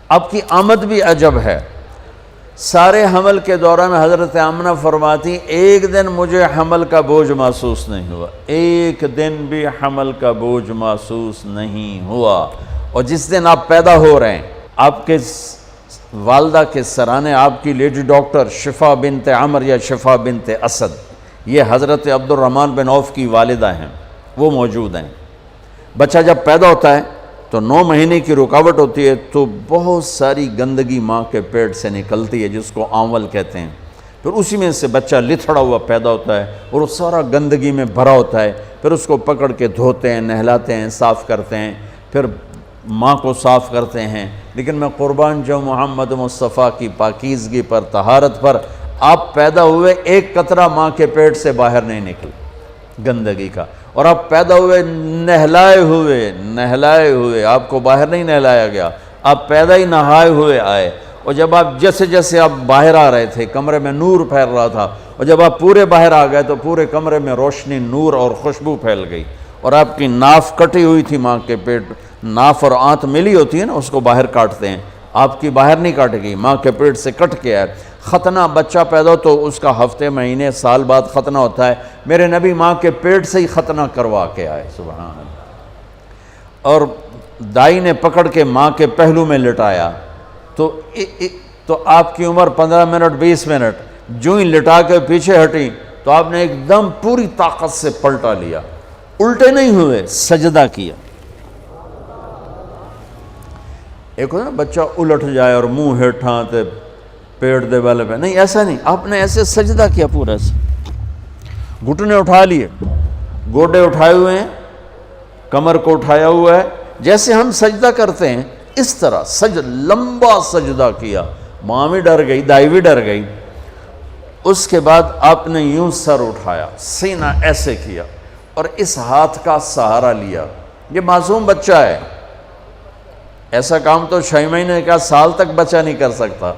آپ کی آمد بھی عجب ہے۔ سارے حمل کے دوران حضرت آمنہ فرماتی ایک دن مجھے حمل کا بوجھ محسوس نہیں ہوا، ایک دن بھی حمل کا بوجھ محسوس نہیں ہوا۔ اور جس دن آپ پیدا ہو رہے ہیں، آپ کے والدہ کے سرانے آپ کی لیڈی ڈاکٹر شفا بنت عمر یا شفا بنت اسد، یہ حضرت عبد الرحمن بن عوف کی والدہ ہیں، وہ موجود ہیں۔ بچہ جب پیدا ہوتا ہے تو 9 مہینے کی رکاوٹ ہوتی ہے، تو بہت ساری گندگی ماں کے پیٹ سے نکلتی ہے جس کو آنول کہتے ہیں، پھر اسی میں سے بچہ لتھڑا ہوا پیدا ہوتا ہے اور وہ سارا گندگی میں بھرا ہوتا ہے، پھر اس کو پکڑ کے دھوتے ہیں، نہلاتے ہیں، صاف کرتے ہیں، پھر ماں کو صاف کرتے ہیں۔ لیکن میں قربان جاؤں محمد مصطفیٰ کی پاکیزگی پر، طہارت پر، آپ پیدا ہوئے ایک قطرہ ماں کے پیٹ سے باہر نہیں نکل گندگی کا، اور آپ پیدا ہوئے نہلائے ہوئے، آپ کو باہر نہیں نہلایا گیا، آپ پیدا ہی نہائے ہوئے آئے۔ اور جب آپ جیسے آپ باہر آ رہے تھے کمرے میں نور پھیل رہا تھا، اور جب آپ پورے باہر آ گئے تو پورے کمرے میں روشنی، نور اور خوشبو پھیل گئی۔ اور آپ کی ناف کٹی ہوئی تھی ماں کے پیٹ، ناف اور آنت ملی ہوتی ہے نا، اس کو باہر کاٹتے ہیں، آپ کی باہر نہیں کاٹے گی، ماں کے پیٹ سے کٹ کے آئے۔ ختنہ بچہ پیدا ہو تو اس کا ہفتے مہینے سال بعد ختنہ ہوتا ہے، میرے نبی ماں کے پیٹ سے ہی ختنہ کروا کے آئے، سبحان اللہ۔ اور دائی نے پکڑ کے ماں کے پہلو میں لٹایا تو آپ کی عمر 15 منٹ 20 منٹ، جو ہی لٹا کے پیچھے ہٹی تو آپ نے ایک دم پوری طاقت سے پلٹا لیا، الٹے نہیں ہوئے، سجدہ کیا۔ ایک ہوتا ہے نا بچہ الٹ جائے اور منہ ہیٹھاں تے پیٹ دے والے پہ، نہیں ایسا نہیں، آپ نے ایسے سجدہ کیا پورا ایسے، گھٹنے اٹھا لیے، گوڈے اٹھائے ہوئے ہیں، کمر کو اٹھایا ہوا ہے، جیسے ہم سجدہ کرتے ہیں اس طرح لمبا سجدہ کیا۔ ماں بھی ڈر گئی، دائی بھی ڈر گئی۔ اس کے بعد آپ نے یوں سر اٹھایا، سینہ ایسے کیا اور اس ہاتھ کا سہارا لیا۔ یہ معصوم بچہ ہے، ایسا کام تو 6 مہینے کا سال تک بچہ نہیں کر سکتا۔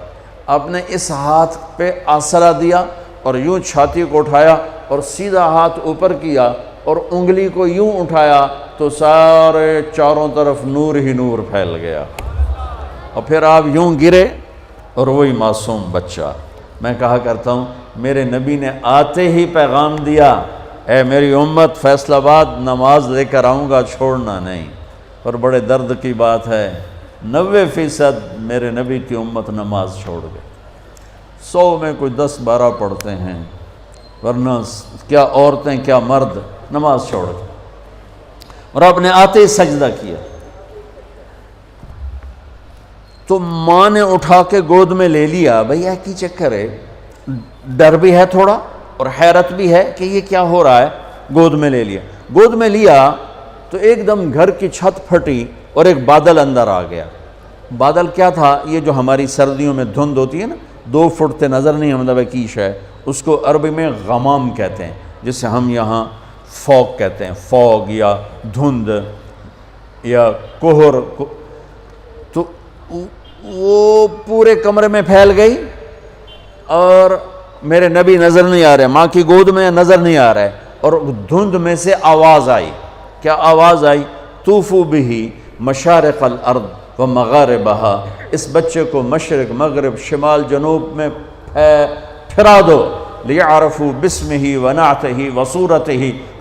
آپ نے اس ہاتھ پہ آسرا دیا اور یوں چھاتی کو اٹھایا اور سیدھا ہاتھ اوپر کیا اور انگلی کو یوں اٹھایا تو سارے چاروں طرف نور ہی نور پھیل گیا، اور پھر آپ یوں گرے اور وہی معصوم بچہ۔ میں کہا کرتا ہوں میرے نبی نے آتے ہی پیغام دیا، اے میری امت، فیصل آباد نماز لے کر آؤں گا، چھوڑنا نہیں۔ اور بڑے درد کی بات ہے 90% میرے نبی کی امت نماز چھوڑ گئے، 100 میں کوئی 10-12 پڑھتے ہیں، ورنہ کیا عورتیں کیا مرد نماز چھوڑ گئے۔ اور آپ نے آتے ہی سجدہ کیا تو ماں نے اٹھا کے گود میں لے لیا۔ بھئی یہ کی چکر ہے، ڈر بھی ہے تھوڑا اور حیرت بھی ہے کہ یہ کیا ہو رہا ہے۔ گود میں لے لیا، گود میں لیا تو ایک دم گھر کی چھت پھٹی اور ایک بادل اندر آ گیا۔ بادل کیا تھا؟ یہ جو ہماری سردیوں میں دھند ہوتی ہے نا، 2 فٹ تے نظر نہیں مطلب کی شے، اس کو عربی میں غمام کہتے ہیں، جسے ہم یہاں فوگ کہتے ہیں، فوگ یا دھند یا کوہر۔ تو وہ پورے کمرے میں پھیل گئی اور میرے نبی نظر نہیں آ رہے، ماں کی گود میں نظر نہیں آ رہے، اور دھند میں سے آواز آئی۔ کیا آواز آئی؟ طوفوا بہ مشارق الارض و مغاربہا، اس بچے کو مشرق مغرب شمال جنوب میں پھرا دو، لیعرفوا باسمہ و نعتہ و صورتہ،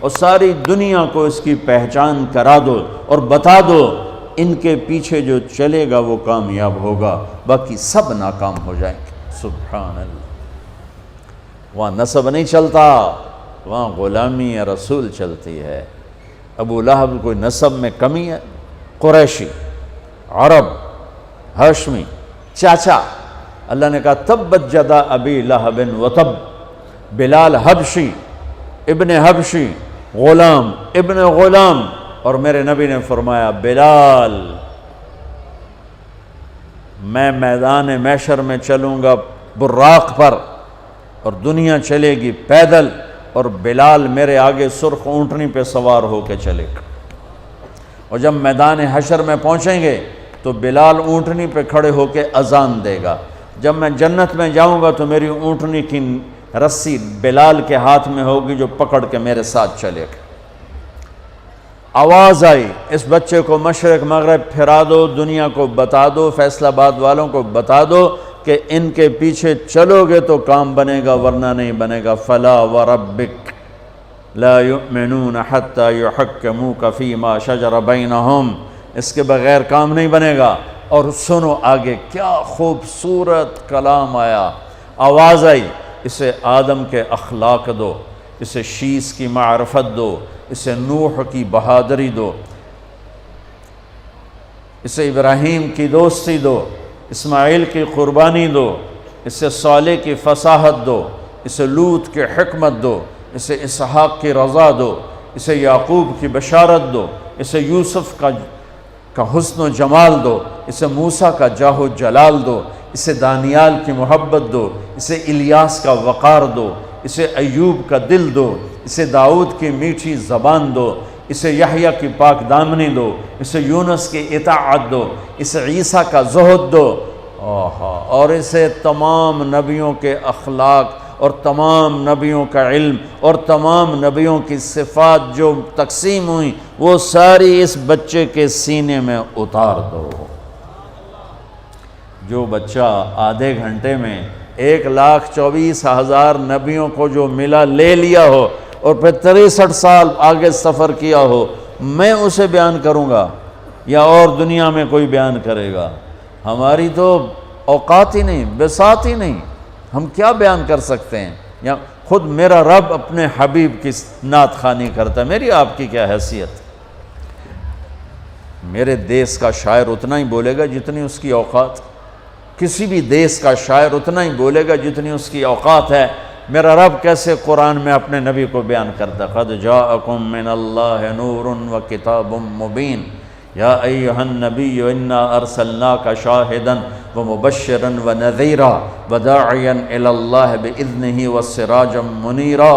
اور ساری دنیا کو اس کی پہچان کرا دو اور بتا دو، ان کے پیچھے جو چلے گا وہ کامیاب ہوگا، باقی سب ناکام ہو جائیں گے۔ سبحان اللہ۔ وہاں نسب نہیں چلتا، وہاں غلامی رسول چلتی ہے۔ ابو لہب کوئی نسب میں کمی ہے؟ قریشی، عرب، ہاشمی، چاچا۔ اللہ نے کہا تبت جدا ابی لہب وتب، بلال حبشی، ابن حبشی، غلام ابن غلام۔ اور میرے نبی نے فرمایا بلال، میں میدان محشر میں چلوں گا براق پر اور دنیا چلے گی پیدل، اور بلال میرے آگے سرخ اونٹنی پہ سوار ہو کے چلے گا۔ اور جب میدان حشر میں پہنچیں گے تو بلال اونٹنی پہ کھڑے ہو کے اذان دے گا۔ جب میں جنت میں جاؤں گا تو میری اونٹنی کی رسی بلال کے ہاتھ میں ہوگی جو پکڑ کے میرے ساتھ چلے گا۔ آواز آئی اس بچے کو مشرق مغرب پھرا دو، دنیا کو بتا دو، فیصل آباد والوں کو بتا دو کہ ان کے پیچھے چلو گے تو کام بنے گا ورنہ نہیں بنے گا۔ فلا وربک لا یؤمنون حتی یحکموک فیما شجر بینہم، اس کے بغیر کام نہیں بنے گا۔ اور سنو آگے کیا خوبصورت کلام آیا، آواز آئی، اسے آدم کے اخلاق دو، اسے شیس کی معرفت دو، اسے نوح کی بہادری دو، اسے ابراہیم کی دوستی دو، اسماعیل کی قربانی دو، اسے صالح کی فصاحت دو، اسے لوط کی حکمت دو، اسے اسحاق کی رضا دو، اسے یعقوب کی بشارت دو، اسے یوسف کا حسن و جمال دو، اسے موسیٰ کا جاہ و جلال دو، اسے دانیال کی محبت دو، اسے الیاس کا وقار دو، اسے ایوب کا دل دو، اسے داؤد کی میٹھی زبان دو، اسے یحییٰ کی پاک دامنی دو، اسے یونس کی اطاعت دو، اسے عیسیٰ کا زہد دو، اور اسے تمام نبیوں کے اخلاق اور تمام نبیوں کا علم اور تمام نبیوں کی صفات جو تقسیم ہوئیں وہ ساری اس بچے کے سینے میں اتار دو۔ جو بچہ آدھے گھنٹے میں 1,24,000 نبیوں کو جو ملا لے لیا ہو اور پھر 63 سال آگے سفر کیا ہو، میں اسے بیان کروں گا یا اور دنیا میں کوئی بیان کرے گا؟ ہماری تو اوقات ہی نہیں، بساط ہی نہیں، ہم کیا بیان کر سکتے ہیں؟ یا خود میرا رب اپنے حبیب کی نعت خوانی کرتا ہے، میری آپ کی کیا حیثیت؟ میرے دیس کا شاعر اتنا ہی بولے گا جتنی اس کی اوقات، کسی بھی دیس کا شاعر اتنا ہی بولے گا جتنی اس کی اوقات ہے۔ میرا رب کیسے قرآن میں اپنے نبی کو بیان کرتا ہے، قد جاءکم من اللہ نور و کتاب مبین یا ایہا النبی انا ارسلناک شاہدا ومبشرا ونذیرا وداعیا الی اللہ باذنہ وسراجا منیرا۔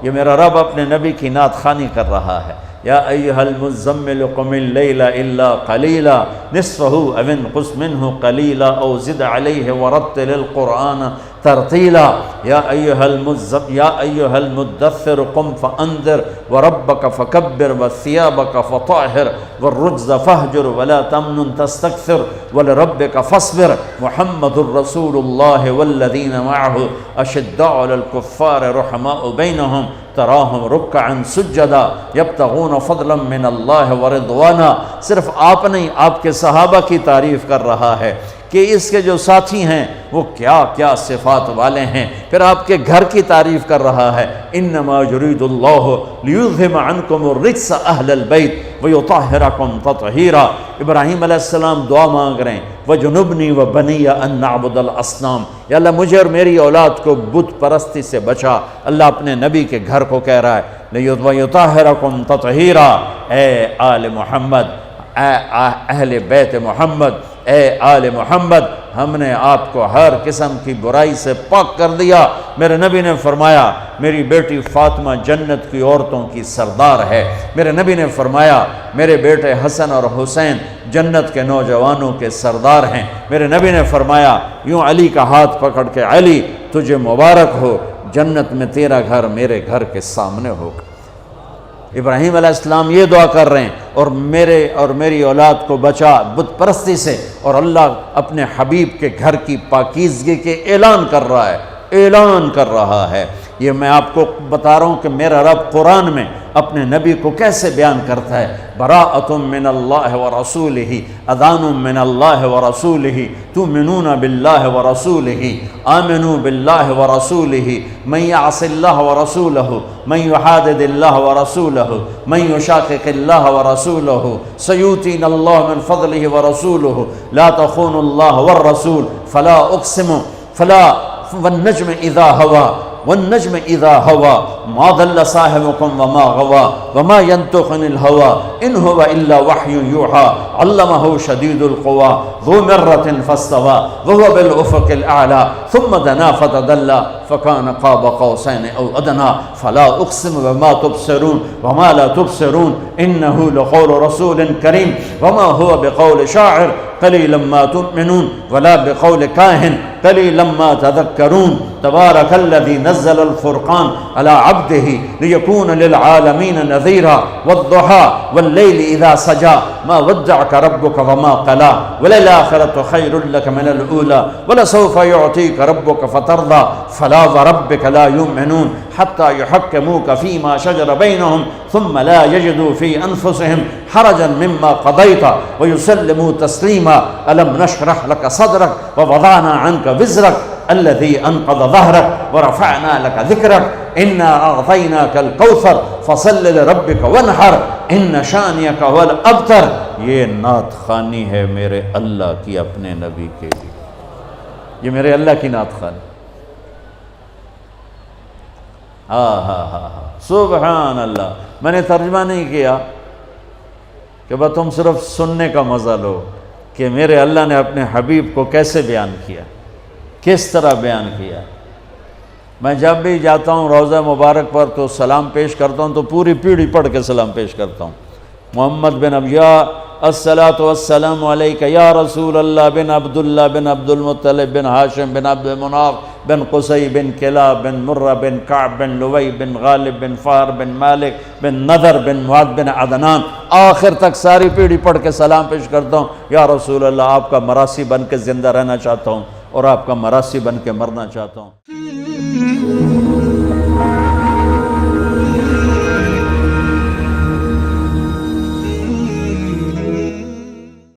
یہ میرا رب اپنے نبی کی نعت خوانی کر رہا ہے۔ یا ایہا المزمل قم اللیل الا قلیلا نصفہ او انقص منہ قلیلا او زد علیہ ورتل القرآن ترتیلا۔ یا ایہا المدثر قم فانذر وربک فکبر وثیابک فطہر والرجز فہجر ولا تمنن تستکثر ولربک فاصبر محمد الرسول اللہ والذین معہ اشداء علی الکفار رحماء بینہم تراہم رکعا سجدا یبتغون فضلا من اللہ ورضوانا۔ صرف آپ نہیں، آپ کے صحابہ کی تعریف کر رہا ہے کہ اس کے جو ساتھی ہیں وہ کیا کیا صفات والے ہیں، پھر آپ کے گھر کی تعریف کر رہا ہے۔ انما یرید اللہ لیذہب عنکم الرجس اہل البیت ویطہرکم تطہیرا۔ ابراہیم علیہ السلام دعا مانگ رہے ہیں، وجنبنی وبنی ان نعبد الاصنام، یا اللہ مجھے اور میری اولاد کو بت پرستی سے بچا۔ اللہ اپنے نبی کے گھر کو کہہ رہا ہے ویطہرکم تطہیرا۔ اے آل محمد، اے اہل بیت محمد، اے آل محمد، ہم نے آپ کو ہر قسم کی برائی سے پاک کر دیا۔ میرے نبی نے فرمایا میری بیٹی فاطمہ جنت کی عورتوں کی سردار ہے۔ میرے نبی نے فرمایا میرے بیٹے حسن اور حسین جنت کے نوجوانوں کے سردار ہیں۔ میرے نبی نے فرمایا یوں علی کا ہاتھ پکڑ کے، علی تجھے مبارک ہو، جنت میں تیرا گھر میرے گھر کے سامنے ہوگا۔ ابراہیم علیہ السلام یہ دعا کر رہے ہیں اور میرے اور میری اولاد کو بچا بت پرستی سے، اور اللہ اپنے حبیب کے گھر کی پاکیزگی کے اعلان کر رہا ہے، اعلان کر رہا ہے۔ یہ میں آپ کو بتا رہا ہوں کہ میرا رب قرآن میں اپنے نبی کو کیسے بیان کرتا ہے۔ براءۃ من اللہ ورسولہ، اذان من اللہ ورسولہ، تؤمنون باللہ ورسولہ، آمنوا باللہ ورسولہ، من یعص اللہ ورسولہ، من یحادد اللہ ورسولہ، من یشاقق اللہ ورسولہ، سیؤتینا اللہ من فضلہ ورسولہ، لا تخونوا اللہ والرسول، فلا اقسم والنجم اذا ہوا والنجم اذا ہوا ما ضل صاحبکم وما غوا وما ينطق عن الهوى ان هو الا وحی یوحى علمہ شدید القوى ذو مرة فاستوى وهو بالافق الاعلى ثم دنا فتدلى فكان قاب قوسين أو أدنى فلا أقسم بما تبصرون وما لا تبصرون إنه لقول رسول كريم وما هو بقول شاعر قليلا ما تؤمنون ولا بقول كاهن قليلا ما تذكرون تبارك الذي نزل الفرقان على عبده ليكون للعالمين نذيرا والضحى والليل إذا سجى ما ودعك ربك وما قلى وللآخرة خير لك من الأولى ولسوف يعطيك ربك فترضى فلا وربك لا يؤمنون حتى يحكموك فيما شجر بينهم ثم لا يجدوا في أنفسهم حرجا مما قضيت ويسلموا تسليما ألم نشرح لك صدرك ووضعنا عنك وزرك الذي أنقض ظهرك ورفعنا لك ذكرك إنا أعطيناك الكوثر فصل لربك وانحر إن شانئك هو الأبتر. یہ نعت خوانی ہے میرے اللہ کی اپنے نبی کے لیے، یہ میرے اللہ کی نعت خوانی. سبحان اللہ. میں نے ترجمہ نہیں کیا کہ بس تم صرف سننے کا مزہ لو کہ میرے اللہ نے اپنے حبیب کو کیسے بیان کیا، کس طرح بیان کیا. میں جب بھی جاتا ہوں روضہ مبارک پر تو سلام پیش کرتا ہوں تو پوری پیڑھی پڑھ کے سلام پیش کرتا ہوں. محمد بن ابیا الصلاۃ والسلام علیک یا رسول اللہ بن عبداللہ بن عبد المطلب بن ہاشم بن عبد مناف بن قصی بن کلاب بن مرہ بن کعب بن لوی بن غالب بن فار بن مالک بن نذر بن معاذ بن عدنان، آخر تک ساری پیڑھی پڑھ کے سلام پیش کرتا ہوں. یا رسول اللہ آپ کا مراسی بن کے زندہ رہنا چاہتا ہوں اور آپ کا مراسی بن کے مرنا چاہتا ہوں.